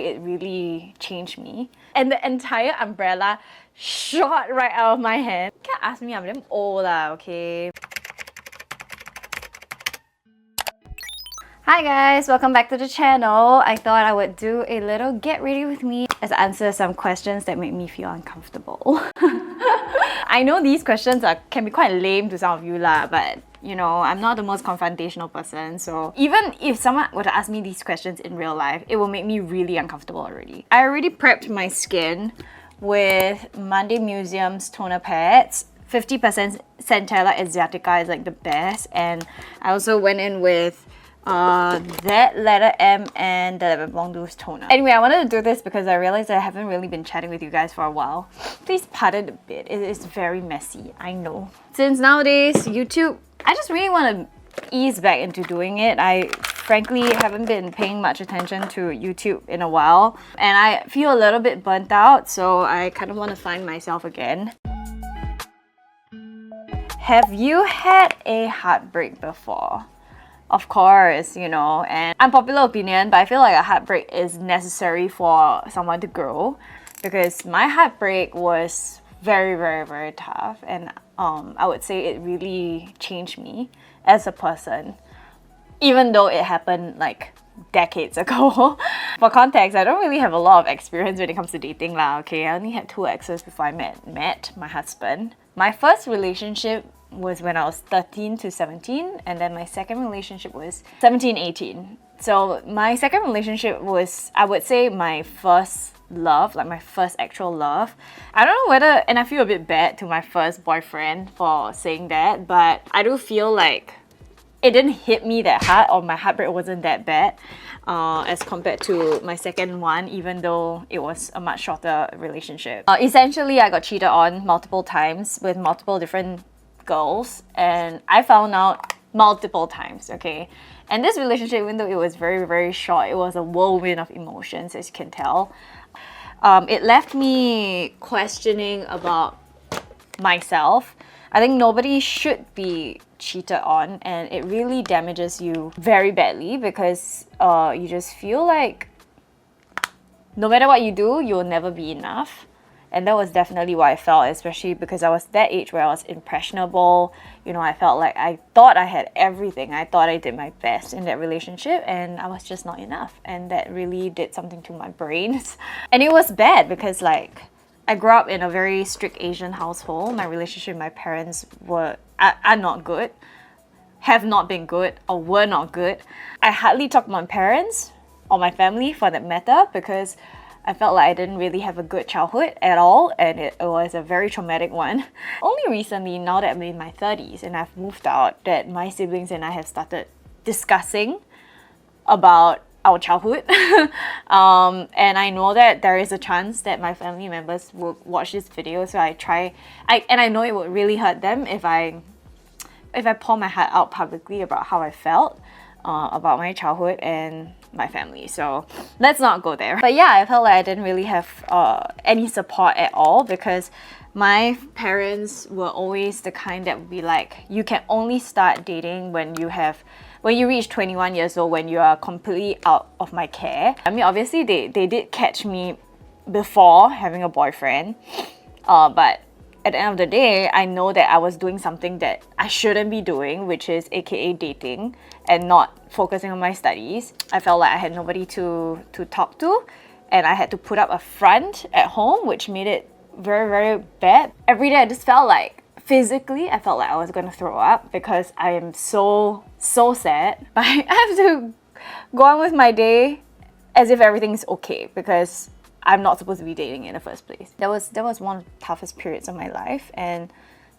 say it really changed me. And the entire umbrella shot right out of my hand. You can't ask me, I'm damn old lah, okay? Hi guys, welcome back to the channel. I thought I would do a little get ready with me as I answer some questions that make me feel uncomfortable. I know these questions can be quite lame to some of you lah, but you know, I'm not the most confrontational person, so even if someone were to ask me these questions in real life, it will make me really uncomfortable already. I already prepped my skin with Monday Museum's toner pads. 50% Centella Asiatica is like the best, and I also went in with that letter M and the Mong doux toner. Anyway, I wanted to do this because I realized I haven't really been chatting with you guys for a while. Please pardon a bit, it is very messy, I know. Since nowadays, YouTube, I just really want to ease back into doing it. I frankly haven't been paying much attention to YouTube in a while, and I feel a little bit burnt out, so I kind of want to find myself again. Have you had a heartbreak before? Of course, you know, and unpopular opinion, but I feel like a heartbreak is necessary for someone to grow, because my heartbreak was very tough, and I would say it really changed me as a person, even though it happened like decades ago. For context, I don't really have a lot of experience when it comes to dating lah, okay? I only had 2 exes before I met my husband. My first relationship was when I was 13 to 17, and then my second relationship was 17-18. So my second relationship was, I would say, my first love, like my first actual love. I don't know whether, and I feel a bit bad to my first boyfriend for saying that, but I do feel like it didn't hit me that hard, or my heartbreak wasn't that bad as compared to my second one, even though it was a much shorter relationship. Essentially, I got cheated on multiple times with multiple different girls, and I found out multiple times, okay? And this relationship, even though it was very short, it was a whirlwind of emotions, as you can tell. It left me questioning about myself. I think nobody should be cheated on, and it really damages you very badly, because you just feel like no matter what you do, you'll never be enough. And that was definitely what I felt, especially because I was that age where I was impressionable. You know, I felt like I thought I had everything. I thought I did my best in that relationship, and I was just not enough. And that really did something to my brains. And it was bad because, like, I grew up in a very strict Asian household. My relationship with my parents are not good, have not been good, or were not good. I hardly talk to my parents or my family for that matter, because I felt like I didn't really have a good childhood at all, and it was a very traumatic one. Only recently, now that I'm in my 30s and I've moved out, that my siblings and I have started discussing about our childhood. And I know that there is a chance that my family members will watch this video, so and I know it would really hurt them if I pour my heart out publicly about how I felt about my childhood and my family, so let's not go there. But yeah, I felt like I didn't really have any support at all, because my parents were always the kind that would be like, you can only start dating when you reach 21 years old, when you are completely out of my care. I mean, obviously they did catch me before having a boyfriend, but at the end of the day, I know that I was doing something that I shouldn't be doing, which is aka dating and not focusing on my studies. I felt like I had nobody to talk to, and I had to put up a front at home, which made it very bad. Every day I just felt like, physically, I felt like I was gonna throw up, because I am so sad. But I have to go on with my day as if everything's okay, because I'm not supposed to be dating in the first place. That was one of the toughest periods of my life, and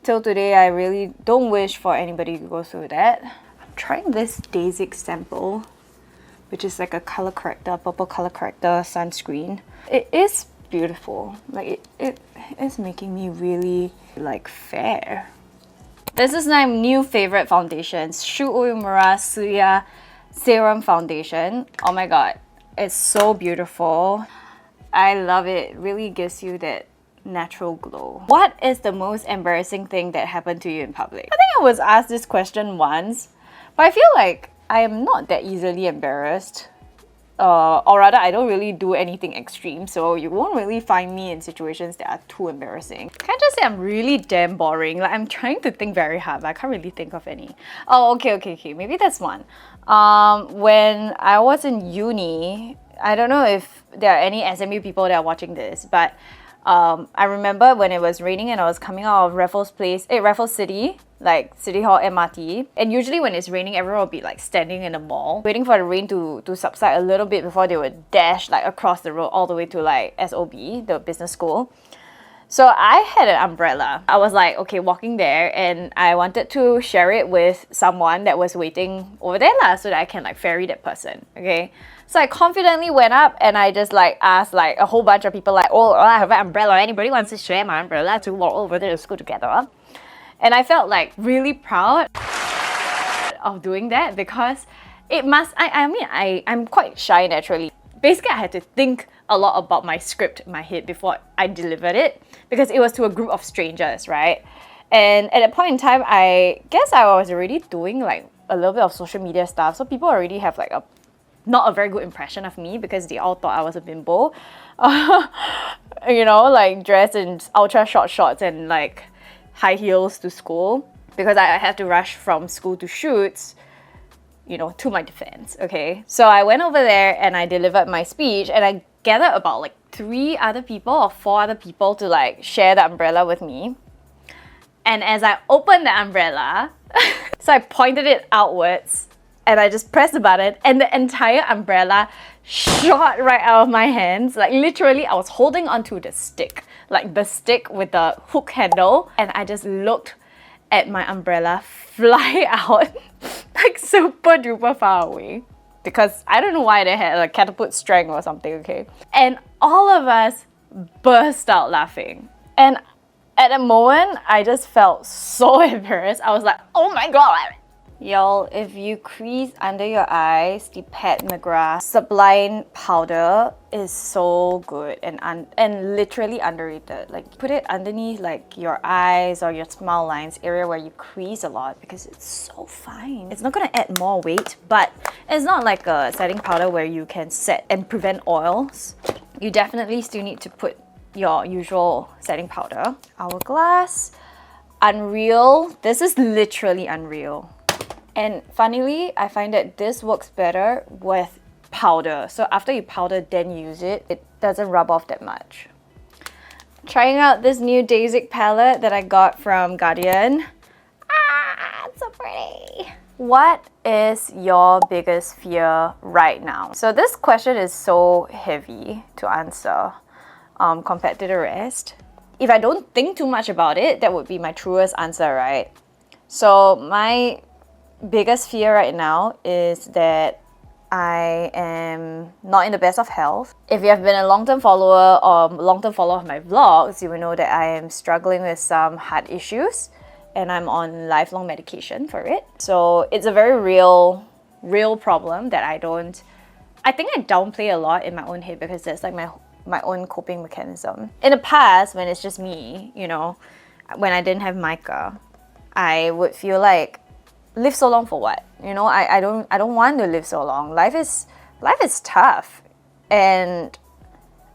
till today I really don't wish for anybody to go through that. I'm trying this Dasique sample, which is like a color corrector, purple color corrector sunscreen. It is beautiful. Like it is making me really like fair. This is my new favorite foundation, Uemura Tsuya Serum Foundation. Oh my god, it's so beautiful. I love it. It really gives you that natural glow. What is the most embarrassing thing that happened to you in public? I think I was asked this question once, but I feel like I am not that easily embarrassed. or rather I don't really do anything extreme, so you won't really find me in situations that are too embarrassing. Can I just say I'm really damn boring? Like, I'm trying to think very hard, but I can't really think of any. Oh, okay, maybe that's one. When I was in uni, I don't know if there are any SMU people that are watching this, but I remember when it was raining and I was coming out of Raffles City, like City Hall MRT. And usually when it's raining, everyone will be like standing in the mall, waiting for the rain to subside a little bit before they would dash like across the road all the way to like SOB, the business school. So I had an umbrella. I was like, okay, walking there, and I wanted to share it with someone that was waiting over there lah, so that I can like ferry that person, okay? So I confidently went up and I just like asked like a whole bunch of people like, oh, I have an umbrella. Anybody wants to share my umbrella to walk over there to school together? And I felt like really proud of doing that because it must, I'm quite shy naturally. Basically, I had to think a lot about my script in my head before I delivered it because it was to a group of strangers, right? And at that point in time, I guess I was already doing like a little bit of social media stuff. So people already have like not a very good impression of me because they all thought I was a bimbo. You know, like dressed in ultra short shorts and like high heels to school because I had to rush from school to shoots, you know, to my defense, okay? So I went over there and I delivered my speech and I gathered about like 3 other people or 4 other people to like share the umbrella with me. And as I opened the umbrella, so I pointed it outwards and I just pressed the button and the entire umbrella shot right out of my hands. Like literally, I was holding onto the stick, like the stick with the hook handle, and I just looked at my umbrella fly out like super duper far away because I don't know why they had like catapult strength or something, okay? And all of us burst out laughing. And at the moment, I just felt so embarrassed. I was like, oh my god! Y'all, if you crease under your eyes, the Pat McGrath Sublime powder is so good and literally underrated. Like, put it underneath like your eyes or your smile lines, area where you crease a lot because it's so fine. It's not gonna add more weight, but it's not like a setting powder where you can set and prevent oils. You definitely still need to put your usual setting powder. Hourglass Unreal. This is literally unreal. And funnily, I find that this works better with powder. So after you powder, then use it, it doesn't rub off that much. Trying out this new Dasique palette that I got from Guardian. Ah, it's so pretty. What is your biggest fear right now? So this question is so heavy to answer compared to the rest. If I don't think too much about it, that would be my truest answer, right? So my biggest fear right now is that I am not in the best of health. If you have been a long-term follower or long-term follower of my vlogs, you will know that I am struggling with some heart issues and I'm on lifelong medication for it. So it's a very real problem that I think I downplay a lot in my own head because that's like my own coping mechanism. In the past, when it's just me, you know, when I didn't have Micah, I would feel like, live so long for what? You know, I don't want to live so long. Life is tough, and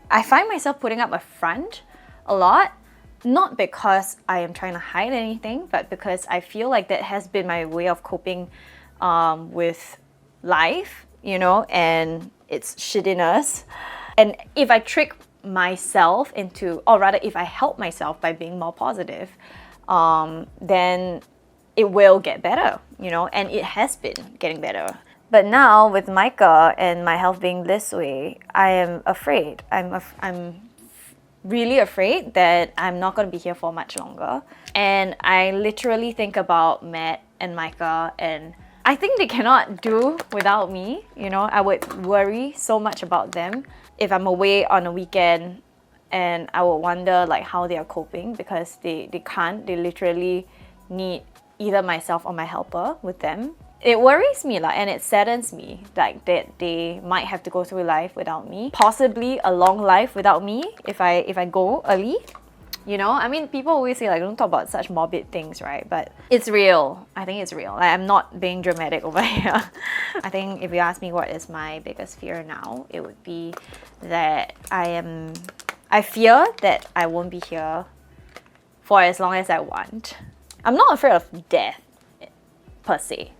I find myself putting up a front a lot, not because I am trying to hide anything, but because I feel like that has been my way of coping with life, you know, and its shittiness. And if I trick myself into, or rather if I help myself by being more positive, then it will get better, you know, and it has been getting better. But now with Micah and my health being this way, I am afraid. I'm really afraid that I'm not going to be here for much longer. And I literally think about Matt and Micah, and I think they cannot do without me. You know, I would worry so much about them if I'm away on a weekend, and I would wonder like how they are coping because they can't. They literally need either myself or my helper with them. It worries me and it saddens me like that they might have to go through life without me, possibly a long life without me if I go early. You know, I mean, people always say like don't talk about such morbid things, right? But it's real. I think it's real. Like, I'm not being dramatic over here. I think if you ask me what is my biggest fear now, it would be that I fear that I won't be here for as long as I want. I'm not afraid of death per se,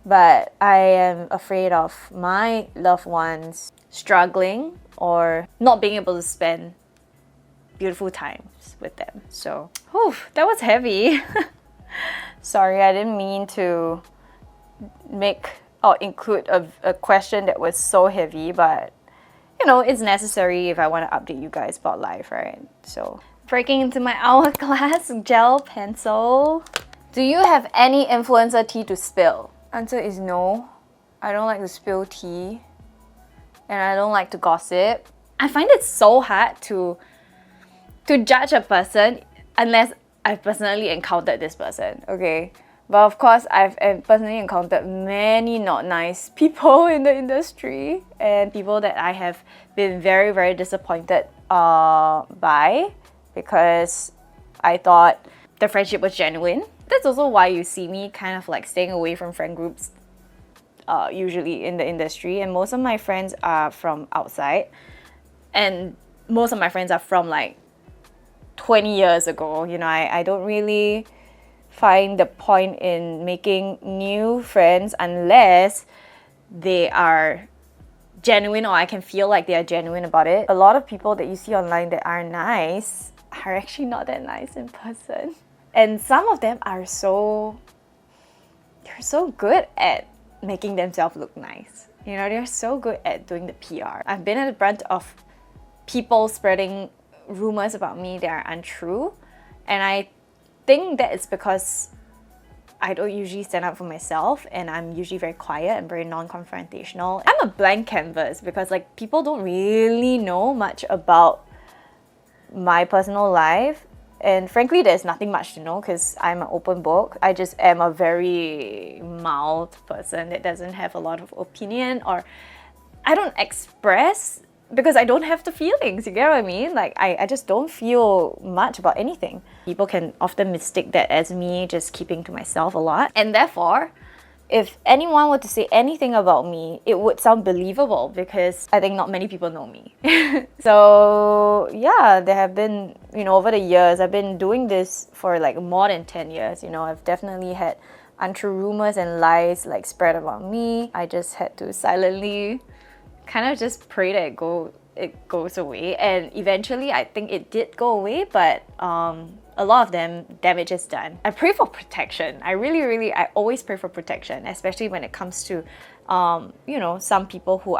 but I am afraid of my loved ones struggling or not being able to spend beautiful times with them. So, whew, that was heavy. Sorry, I didn't mean to make or include a question that was so heavy, but you know, it's necessary if I want to update you guys about life, right? So, breaking into my Hourglass gel pencil. Do you have any influencer tea to spill? Answer is no. I don't like to spill tea, and I don't like to gossip. I find it so hard to judge a person unless I've personally encountered this person, okay? But of course, I've personally encountered many not nice people in the industry and people that I have been very, very disappointed by because I thought the friendship was genuine. That's also why you see me kind of like staying away from friend groups usually in the industry, and most of my friends are from outside, and most of my friends are from like 20 years ago. You know, I don't really find the point in making new friends unless they are genuine or I can feel like they are genuine about it. A lot of people that you see online that are nice are actually not that nice in person. And some of them are they're so good at making themselves look nice. You know, they're so good at doing the PR. I've been at the brunt of people spreading rumors about me that are untrue, and I think that it's because I don't usually stand up for myself, and I'm usually very quiet and very non-confrontational. I'm a blank canvas because like people don't really know much about my personal life, and frankly there's nothing much to know because I'm an open book. I just am a very mild person that doesn't have a lot of opinion, or I don't express because I don't have the feelings, you get what I mean? Like, I just don't feel much about anything. People can often mistake that as me just keeping to myself a lot. And therefore, if anyone were to say anything about me, it would sound believable because I think not many people know me. So, yeah, there have been, you know, over the years, I've been doing this for like more than 10 years. You know, I've definitely had untrue rumors and lies like spread about me. I just had to silently kind of just pray that it goes away, and eventually I think it did go away, but a lot of them, damage is done. I pray for protection. I always pray for protection, especially when it comes to you know, some people who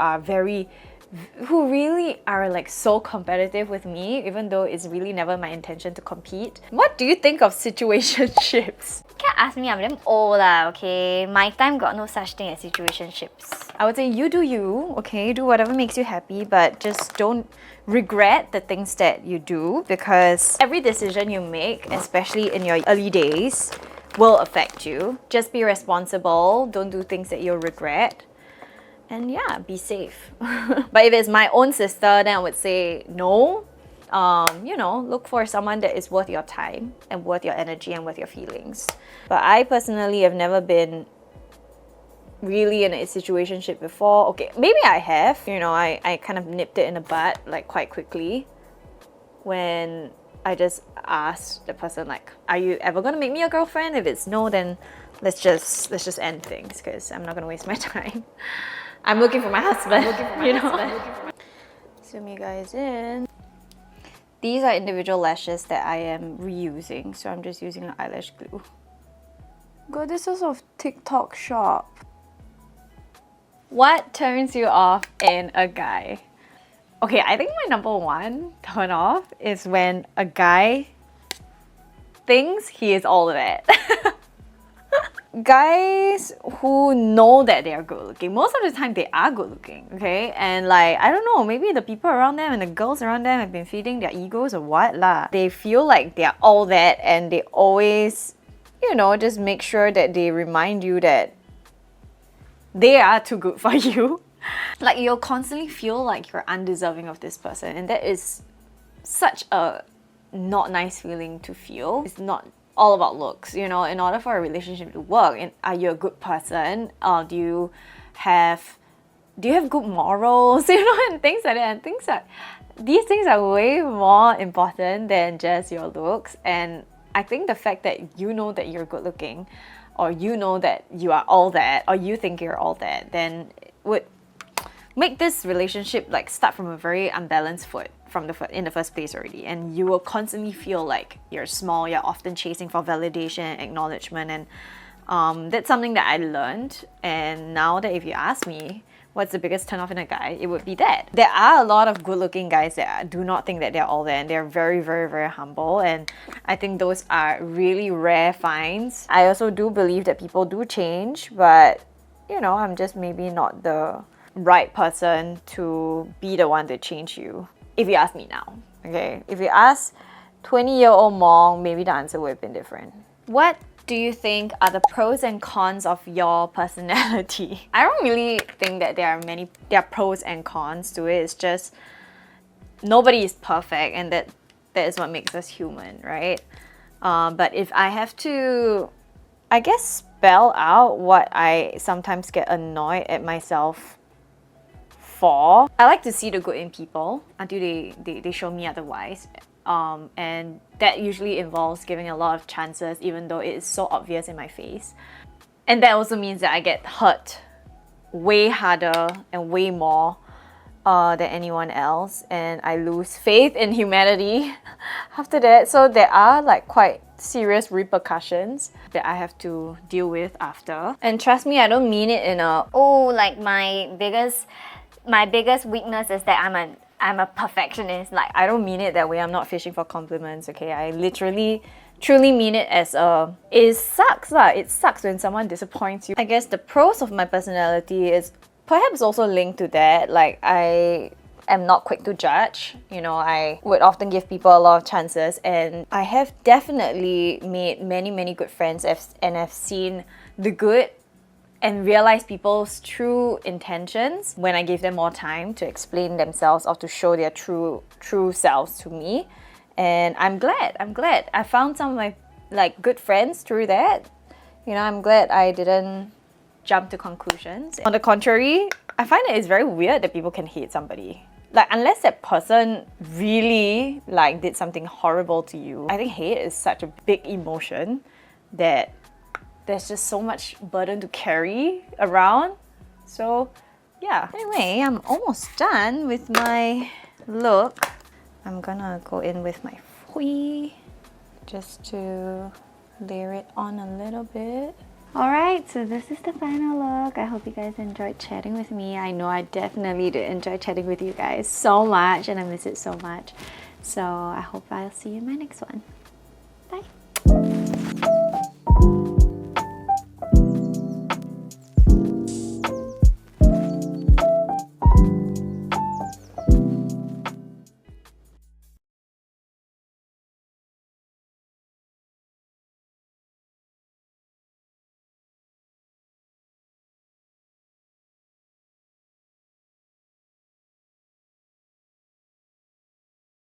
really are like so competitive with me, even though it's really never my intention to compete. What do you think of situationships? Can't ask me, I'm damn old lah, okay? My time got no such thing as situationships. I would say you do you, okay? Do whatever makes you happy, but just don't regret the things that you do, because every decision you make, especially in your early days, will affect you. Just be responsible, don't do things that you'll regret. And yeah, be safe. But if it's my own sister, then I would say no. You know, look for someone that is worth your time and worth your energy and worth your feelings. But I personally have never been really in a situationship before. Okay, maybe I have. You know, I kind of nipped it in the bud like quite quickly when I just asked the person like, are you ever gonna make me a girlfriend? If it's no, then let's just end things because I'm not gonna waste my time. I'm looking for my husband, you know. Zoom you guys in. These are individual lashes that I am reusing, so I'm just using an eyelash glue. God, this is of TikTok shop. What turns you off in a guy? Okay, I think my number one turn off is when a guy thinks he is all of it. Guys who know that they are good looking, most of the time they are good looking, okay? And like, I don't know, maybe the people around them and the girls around them have been feeding their egos or what lah. They feel like they're all that, and they always, you know, just make sure that they remind you that they are too good for you. Like, you'll constantly feel like you're undeserving of this person, and that is such a not nice feeling to feel. It's not all about looks, you know. In order for a relationship to work, are you a good person? Do you have good morals, you know, and things like that. And these things are way more important than just your looks. And I think the fact that you know that you're good looking, or you know that you are all that, or you think you're all that, then it would make this relationship like start from a very unbalanced foot in the first place already. And you will constantly feel like you're small, you're often chasing for validation, acknowledgement, and that's something that I learned. And now that if you ask me, what's the biggest turn-off in a guy? It would be that. There are a lot of good-looking guys that do not think that they're all there, and they're very, very, very humble. And I think those are really rare finds. I also do believe that people do change, but you know, I'm just maybe not the right person to be the one to change you. If you ask me now, okay? If you ask 20-year-old Mong, maybe the answer would have been different. What do you think are the pros and cons of your personality? I don't really think that there are pros and cons to it. It's just nobody is perfect, and that is what makes us human, right? But if I have to, I guess, spell out what I sometimes get annoyed at myself for, I like to see the good in people until they show me otherwise. And that usually involves giving a lot of chances, even though it is so obvious in my face. And that also means that I get hurt way harder and way more than anyone else, and I lose faith in humanity after that. So there are like quite serious repercussions that I have to deal with after. And trust me, I don't mean it in a, oh, like my biggest weakness is that I'm a perfectionist. Like, I don't mean it that way. I'm not fishing for compliments, okay? I literally, truly mean it as a, it sucks lah. It sucks when someone disappoints you. I guess the pros of my personality is perhaps also linked to that. Like, I am not quick to judge. You know, I would often give people a lot of chances, and I have definitely made many, many good friends and have seen the good and realize people's true intentions when I give them more time to explain themselves or to show their true selves to me. And I'm glad I found some of my like good friends through that. You know, I'm glad I didn't jump to conclusions. On the contrary, I find that it's very weird that people can hate somebody. Like, unless that person really like did something horrible to you. I think hate is such a big emotion that there's just so much burden to carry around. So yeah. Anyway, I'm almost done with my look. I'm gonna go in with my Voyeur just to layer it on a little bit. Alright, so this is the final look. I hope you guys enjoyed chatting with me. I know I definitely did enjoy chatting with you guys so much, and I miss it so much. So I hope I'll see you in my next one.